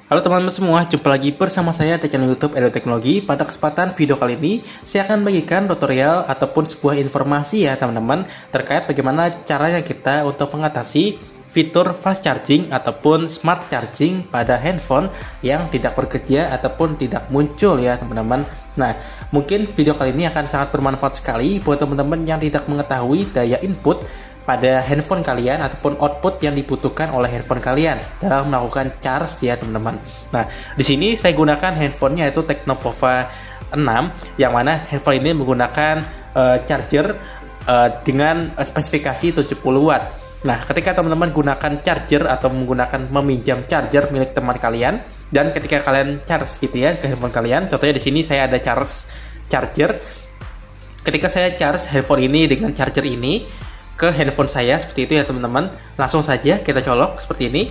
Halo teman-teman semua, jumpa lagi bersama saya di channel YouTube Edu Teknologi. Pada kesempatan video kali ini, saya akan bagikan tutorial ataupun sebuah informasi ya teman-teman terkait bagaimana caranya kita untuk mengatasi fitur fast charging ataupun smart charging pada handphone yang tidak bekerja ataupun tidak muncul ya teman-teman. Nah, mungkin video kali ini akan sangat bermanfaat sekali buat teman-teman yang tidak mengetahui daya input pada handphone kalian ataupun output yang dibutuhkan oleh handphone kalian dalam melakukan charge ya teman-teman. Nah, di sini saya gunakan handphonenya itu Tecnopova 6 yang mana handphone ini menggunakan charger dengan spesifikasi 70 watt. Nah, ketika teman-teman gunakan charger atau menggunakan meminjam charger milik teman kalian dan ketika kalian charge gitu ya ke handphone kalian, contohnya di sini saya ada charger. Ketika saya charge handphone ini dengan charger ini ke handphone saya seperti itu ya teman-teman, langsung saja kita colok seperti ini.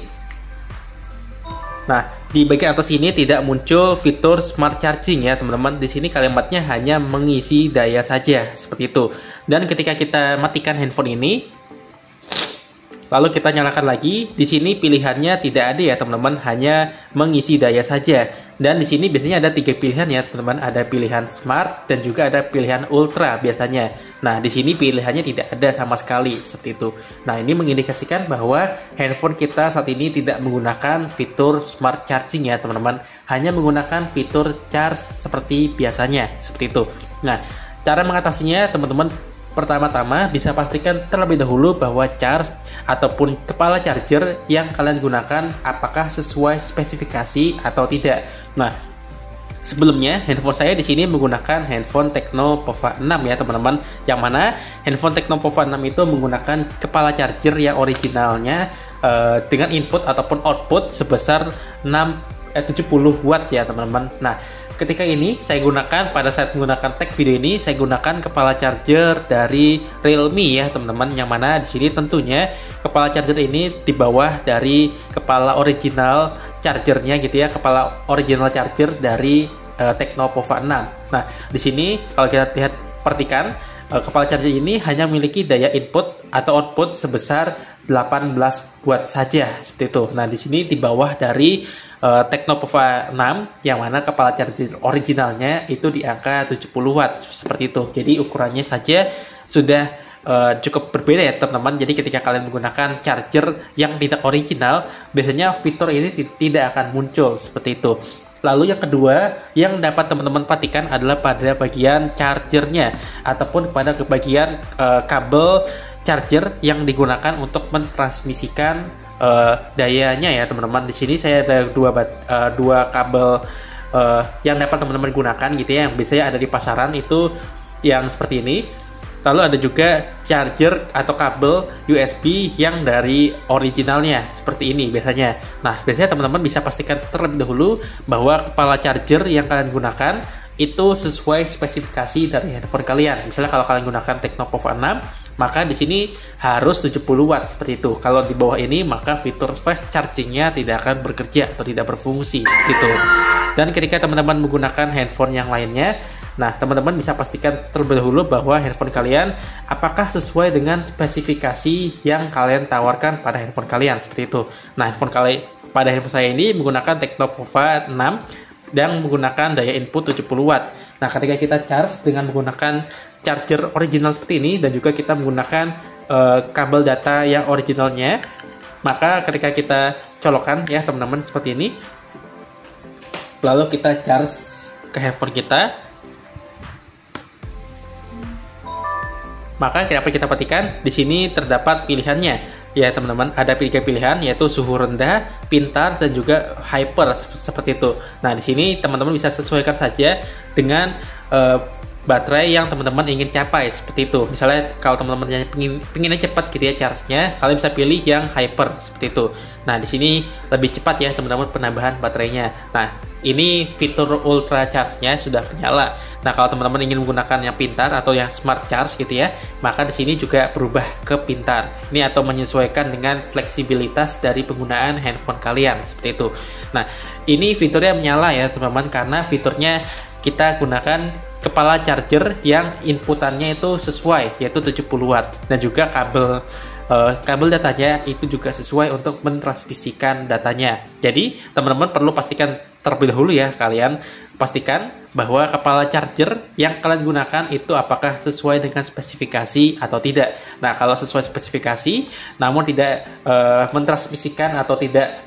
Nah, di bagian atas ini tidak muncul fitur smart charging ya teman-teman. Di sini kalimatnya hanya mengisi daya saja seperti itu. Dan ketika kita matikan handphone ini, lalu kita nyalakan lagi, di sini pilihannya tidak ada ya teman-teman, hanya mengisi daya saja. Dan di sini biasanya ada 3 pilihan ya teman-teman, ada pilihan smart dan juga ada pilihan ultra biasanya. Nah, di sini pilihannya tidak ada sama sekali seperti itu. Nah, ini mengindikasikan bahwa handphone kita saat ini tidak menggunakan fitur smart charging ya teman-teman, hanya menggunakan fitur charge seperti biasanya seperti itu. Nah, cara mengatasinya teman-teman, pertama-tama bisa pastikan terlebih dahulu bahwa charge ataupun kepala charger yang kalian gunakan apakah sesuai spesifikasi atau tidak. Nah, sebelumnya handphone saya di sini menggunakan handphone Tecnopova 6 ya teman-teman, yang mana handphone Tecnopova 6 itu menggunakan kepala charger yang originalnya dengan input ataupun output sebesar 70 watt ya teman-teman. Nah, ketika ini saya gunakan, pada saat menggunakan tag video ini saya gunakan kepala charger dari Realme ya teman-teman, yang mana di sini tentunya kepala charger ini di bawah dari kepala original chargernya gitu ya, kepala original charger dari Tecnopova 6. Nah, di sini kalau kita lihat, perhatikan kepala charger ini hanya memiliki daya input atau output sebesar 18 watt saja seperti itu. Nah, di sini di bawah dari Tecnopova 6 yang mana kepala charger originalnya itu di angka 70 watt seperti itu. Jadi ukurannya saja sudah cukup berbeda ya teman-teman. Jadi ketika kalian menggunakan charger yang tidak original, biasanya fitur ini tidak akan muncul seperti itu. Lalu yang kedua yang dapat teman-teman perhatikan adalah pada bagian chargernya ataupun pada bagian kabel charger yang digunakan untuk mentransmisikan dayanya ya teman-teman. Di sini saya ada dua kabel yang dapat teman-teman gunakan gitu ya, yang biasanya ada di pasaran itu yang seperti ini. Lalu ada juga charger atau kabel USB yang dari originalnya seperti ini biasanya. Nah, biasanya teman-teman bisa pastikan terlebih dahulu bahwa kepala charger yang kalian gunakan itu sesuai spesifikasi dari handphone kalian. Misalnya kalau kalian gunakan Tecnopova 6, maka di sini harus 70 watt seperti itu. Kalau di bawah ini maka fitur fast chargingnya tidak akan bekerja atau tidak berfungsi gitu. Dan ketika teman-teman menggunakan handphone yang lainnya, nah teman-teman bisa pastikan terlebih dahulu bahwa handphone kalian apakah sesuai dengan spesifikasi yang kalian tawarkan pada handphone kalian seperti itu. Nah, pada handphone saya ini menggunakan Tecnopova 6 dan menggunakan daya input 70 watt. Nah, ketika kita charge dengan menggunakan charger original seperti ini dan juga kita menggunakan kabel data yang originalnya, maka ketika kita colokkan ya teman-teman seperti ini, lalu kita charge ke handphone kita, maka dapat kita perhatikan di sini terdapat pilihannya ya teman-teman. Ada 3 pilihan, yaitu suhu rendah, pintar, dan juga hyper seperti itu. Nah, di sini teman-teman bisa sesuaikan saja dengan baterai yang teman-teman ingin capai seperti itu. Misalnya kalau teman-teman pengennya cepat gitu ya charge-nya, kalian bisa pilih yang hyper seperti itu. Nah, di sini lebih cepat ya teman-teman penambahan baterainya. Nah, ini fitur ultra charge-nya sudah menyala. Nah, kalau teman-teman ingin menggunakan yang pintar atau yang smart charge gitu ya, maka di sini juga berubah ke pintar. Ini atau menyesuaikan dengan fleksibilitas dari penggunaan handphone kalian seperti itu. Nah, ini fiturnya menyala ya teman-teman, karena fiturnya kita gunakan kepala charger yang inputannya itu sesuai, yaitu 70 watt, dan juga kabel kabel datanya itu juga sesuai untuk mentransmisikan datanya. Jadi teman-teman perlu pastikan terlebih dahulu ya, kalian pastikan bahwa kepala charger yang kalian gunakan itu apakah sesuai dengan spesifikasi atau tidak. Nah, kalau sesuai spesifikasi namun tidak mentransmisikan atau tidak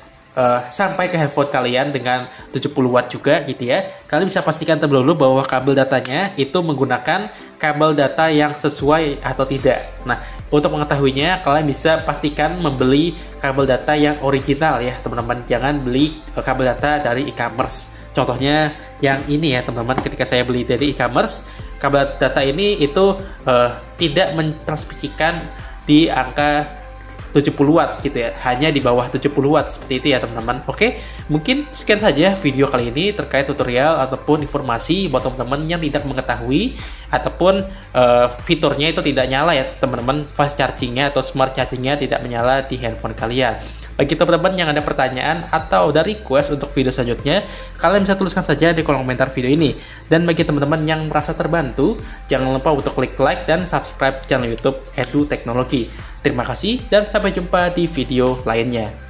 sampai ke handphone kalian dengan 70 watt juga gitu ya, kalian bisa pastikan terlebih dahulu bahwa kabel datanya itu menggunakan kabel data yang sesuai atau tidak. Nah, untuk mengetahuinya kalian bisa pastikan membeli kabel data yang original ya teman-teman, jangan beli kabel data dari e-commerce. Contohnya yang ini ya teman-teman, ketika saya beli dari e-commerce, kabel data ini itu tidak mentransmisikan di angka 70 watt gitu ya, hanya di bawah 70 watt seperti itu ya teman-teman. Oke, mungkin sekian saja video kali ini terkait tutorial ataupun informasi buat teman-teman yang tidak mengetahui ataupun fiturnya itu tidak nyala ya teman-teman, fast chargingnya atau smart chargingnya tidak menyala di handphone kalian. Bagi teman-teman yang ada pertanyaan atau ada request untuk video selanjutnya, kalian bisa tuliskan saja di kolom komentar video ini. Dan bagi teman-teman yang merasa terbantu, jangan lupa untuk klik like dan subscribe channel YouTube Edu Teknologi. Terima kasih dan sampai jumpa di video lainnya.